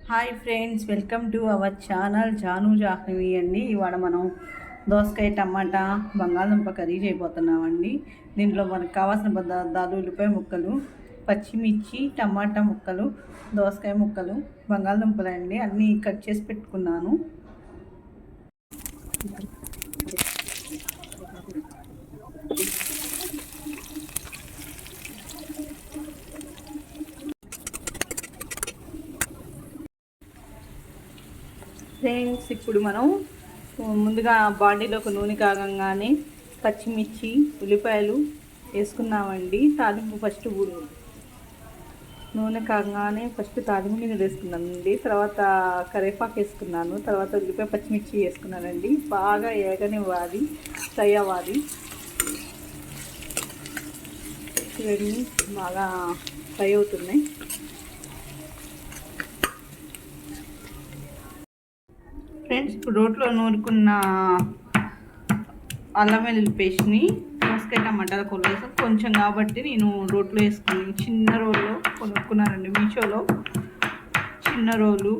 Hi friends, welcome to our channel Jaanu Jahnavi అండి. ఇవాళ మనం దోసకాయ టమాటా బంగాళదుంప కర్రీ చేయబోతున్నామండి. దీంట్లో మనకు కావాల్సిన పదార్థాలు: ఉల్లిపాయ ముక్కలు, పచ్చిమిర్చి, టమాటా ముక్కలు, దోసకాయ ముక్కలు, బంగాళదుంపలు అండి. అన్నీ కట్ చేసి పెట్టుకున్నాను. ఫ్రెండ్స్, ఇప్పుడు మనం ముందుగా బాండీలోకి నూనె కాగంగానే పచ్చిమిర్చి, ఉల్లిపాయలు వేసుకున్నామండి. తాలింపు ఫస్ట్ నూనె కాగానే తాలింపు మీద వేసుకున్నానండి. తర్వాత కరివేపాకు వేసుకున్నాను. తర్వాత ఉల్లిపాయ, పచ్చిమిర్చి వేసుకున్నానండి. బాగా ఏగనివ్వాలి, ఫ్రై అవ్వాలి. ఇవన్నీ బాగా ఫ్రై అవుతున్నాయి. ఫ్రెండ్స్, ఇప్పుడు రోట్లో నూరుకున్న అల్లం వెల్లుల్లి పేస్ట్ని దోసకాయ టమాటాల కూరలో కొంచెం కాబట్టి నేను రోట్లో వేసుకుని చిన్న రోల్లో కొనుక్కున్నానండి మీషోలో. చిన్న రోలు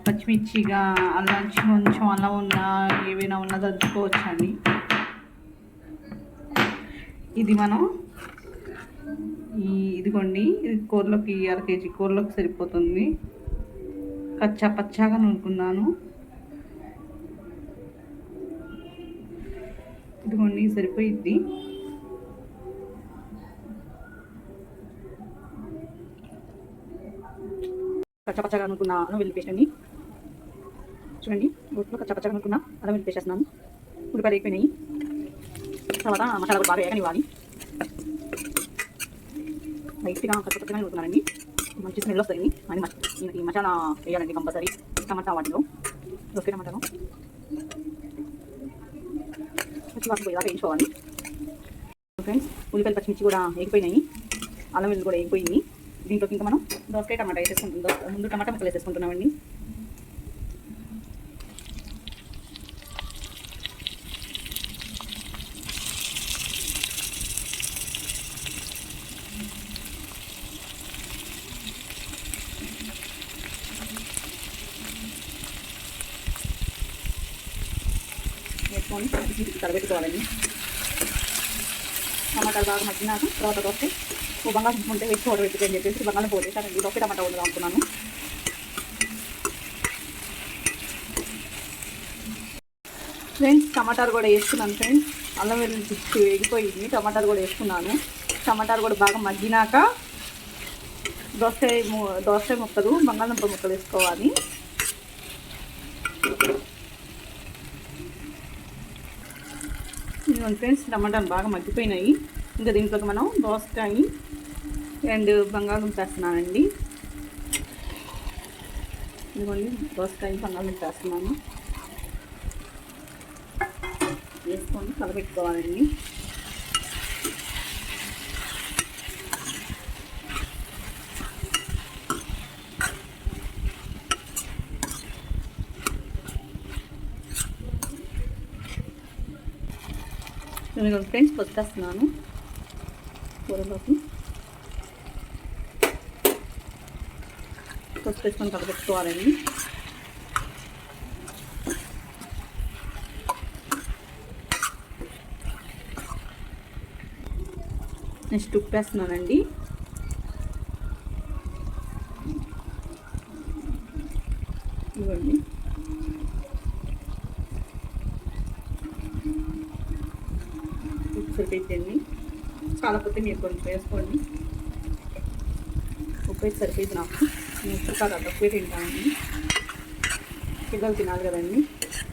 పచ్చిమిర్చిగా అల్లం కొంచెం అల్లం ఉన్నా ఏవైనా ఉన్నా దంచుకోవచ్చండి. ఇది మనం ఇదిగోండి, ఇది కూరలోకి అర కేజీ కూరలోకి సరిపోతుంది. కచ్చా పచ్చాగా నూరుకున్నాను. ఇదిగోండి, సరిపోయిద్ది. కచ్చపచ్చగా అనుకున్న అల్లం వెల్లుల్లి పేస్ట్ అండి. చూడండి, రోట్లో కచ్చపచ్చగా అనుకున్న అల్లం వెల్లుల్లి పేస్ట్ వేస్తున్నాను. ఉల్లిపాయలు అయిపోయినాయి. తర్వాత మసాలా కూడా బాగా వేగనివ్వాలి. లైట్గా కచ్చపచ్చగా నూరుకున్నానండి. మంచి స్మెల్ వస్తుంది. అని ఈ మసాలా వేయాలండి కంపల్సరీ. టమాటా వాటిలో దోసకాయ టమాటాను పచ్చివాసన పోయేదాకా వేయించుకోవాలి. ఫ్రెండ్స్, ఉల్లిపాయలు పచ్చిమిర్చి కూడా వేగిపోయినాయి. అల్లం వెల్లుల్లి కూడా వేగిపోయింది. దీంట్లోకి ఇంకా మనం దోసకాయ టమాటా వేసేసుకుంటాం. ముందు టమాటా ముక్కలు వేసేసుకుంటున్నామండి. వేసుకొని కలబెట్టుకోవాలండి. టమాటాలు బాగా మగ్గినాక తర్వాత దోసకాయ బంగాళదుంప ఉంటే వేసి పౌడర్ పెట్టుకొని చెప్పేసి బంగాళదుంప వేసానండి. దోసకాయ టమాటా వండుదాం అనుకున్నాను. ఫ్రెండ్స్, టమాటాలు కూడా వేసుకున్నాను. ఫ్రెండ్స్, అల్లం వెల్లుల్లి పిచ్చి వేగిపోయింది. టమాటాలు కూడా వేసుకున్నాను. టమాటాలు కూడా బాగా మగ్గినాక దోసకాయ ముక్కలు, బంగాళదుంప ముక్కలు వేసుకోవాలి. ఇదిగోండి ఫ్రెండ్స్, టమాటాలు బాగా మగ్గిపోయినాయి. ఇంకా దీంట్లోకి మనం దోసకాయ అండ్ బంగాళదుంప వేస్తున్నానండి. ఇదిగోండి, దోసకాయ బంగాళదుంప వేస్తున్నాను. వేసుకొని కలపెట్టుకోవాలండి. ఇదిగోండి ఫ్రెండ్స్, పొద్దుస్తున్నాను కూరలోకి. పసుపు వేసుకొని కలపెట్టుకోవాలండి. నెక్స్ట్ ఉప్పు వేస్తున్నానండి. ఇవ్వండి, ఉప్పు సరిపోయిందండి. చాలా పొద్దు మీరు కొంచెం వేసుకోండి. ఉప్పు అయితే సరిపోయింది నాకు. నేను ఉప్పు కాదు తక్కువే తింటానండి. పిల్లలు తినాలి కదండి.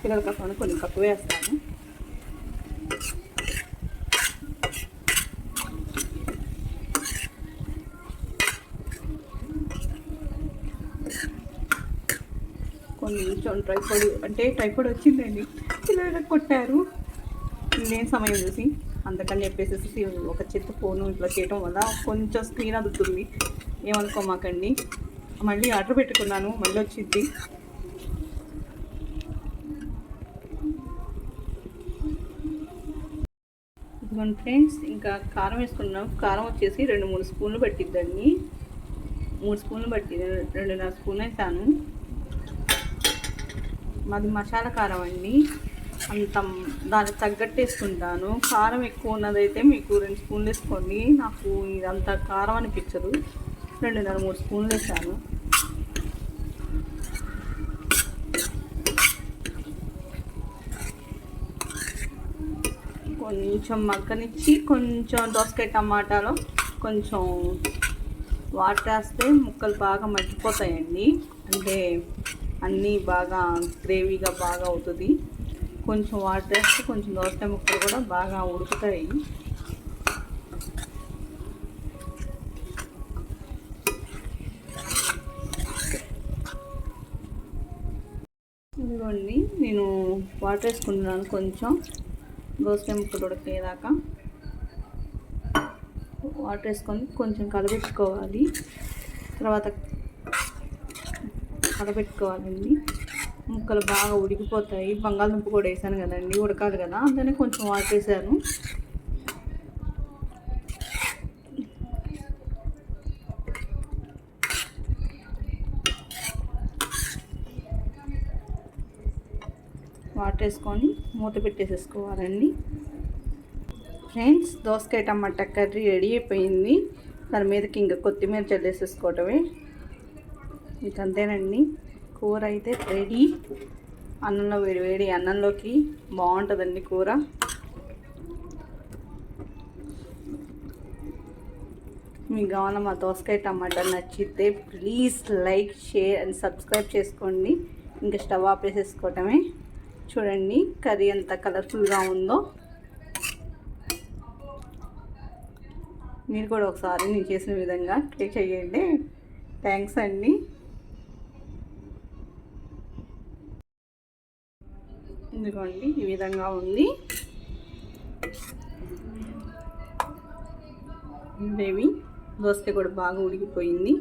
పిల్లల కోసం కొంచెం తక్కువే వేస్తాను. కొంచెం టైఫాయిడ్ వచ్చిందండి. పిల్లలు కొట్టారు. నేను సమయం చూసి అందుకని చెప్పేసి ఒక చేతి ఫోను ఇట్లా చేయటం వల్ల కొంచెం స్క్రీన్ అదుతుంది. ఏమనుకోమాకండి. మళ్ళీ ఆర్డర్ పెట్టుకున్నాను, మళ్ళీ వచ్చింది. ఇదిగోండి ఫ్రెండ్స్, ఇంకా కారం వేసుకున్నాం. కారం వచ్చేసి 2-3 స్పూన్లు పట్టిద్దండి. 3 స్పూన్లు బట్టి 2.5 స్పూన్లు వేసాను. మాది మసాలా కారం అండి, అంత దానికి తగ్గట్టు వేసుకుంటాను. కారం ఎక్కువ ఉన్నదైతే మీకు 2 స్పూన్లు వేసుకోండి. నాకు ఇదంతా కారం అనిపించదు, 2.5-3 స్పూన్లు వేసాను. కొంచెం మగ్గనిచ్చి కొంచెం దోసకాయ టమాటాలో కొంచెం వాటర్ వేస్తే ముక్కలు బాగా మగ్గిపోతాయండి. అంటే అన్నీ బాగా గ్రేవీగా బాగా అవుతుంది. కొంచెం వాటర్ వేస్తే కొంచెం దోసకాయ ముక్కలు కూడా బాగా ఉడుకుతాయి. ఇదిగోండి నేను వాటర్ వేసుకుంటున్నాను. కొంచెం దోసకాయ ముక్కలు ఉడికేదాకా వాటర్ వేసుకొని కొంచెం కలబెట్టుకోవాలి. తర్వాత కలబెట్టుకోవాలండి, ముక్కలు బాగా ఉడికిపోతాయి. బంగాళదుంప కూడా వేసాను కదండి, ఉడకాలి కదా, అందుకని కొంచెం వాటర్ వేసాను. వాటర్ వేసుకొని మూత పెట్టేసేసుకోవాలండి. ఫ్రెండ్స్, దోసకాయ టమాటా కర్రీ రెడీ అయిపోయింది. దాని మీదకి ఇంకా కొత్తిమీర చల్లేసేసుకోవటమే. ఇంక అంతేనండి, కూర అయితే రెడీ. అన్నంలో వేడి అన్నంలోకి బాగుంటుందండి కూర. మీకు కావాలా మా దోసకాయ టమాటా నచ్చితే please like, share and subscribe చేసుకోండి. ఇంకా స్టవ్ ఆపేసేసుకోవటమే. చూడండి కర్రీ ఎంత కలర్ఫుల్గా ఉందో. మీరు కూడా ఒకసారి నేను చేసిన విధంగా ట్రై చేయండి. థ్యాంక్స్ అండి. ఇదిగోండి ఈ విధంగా ఉంది గ్రేవీ. దోసకాయ కూడా బాగా ఉడికిపోయింది.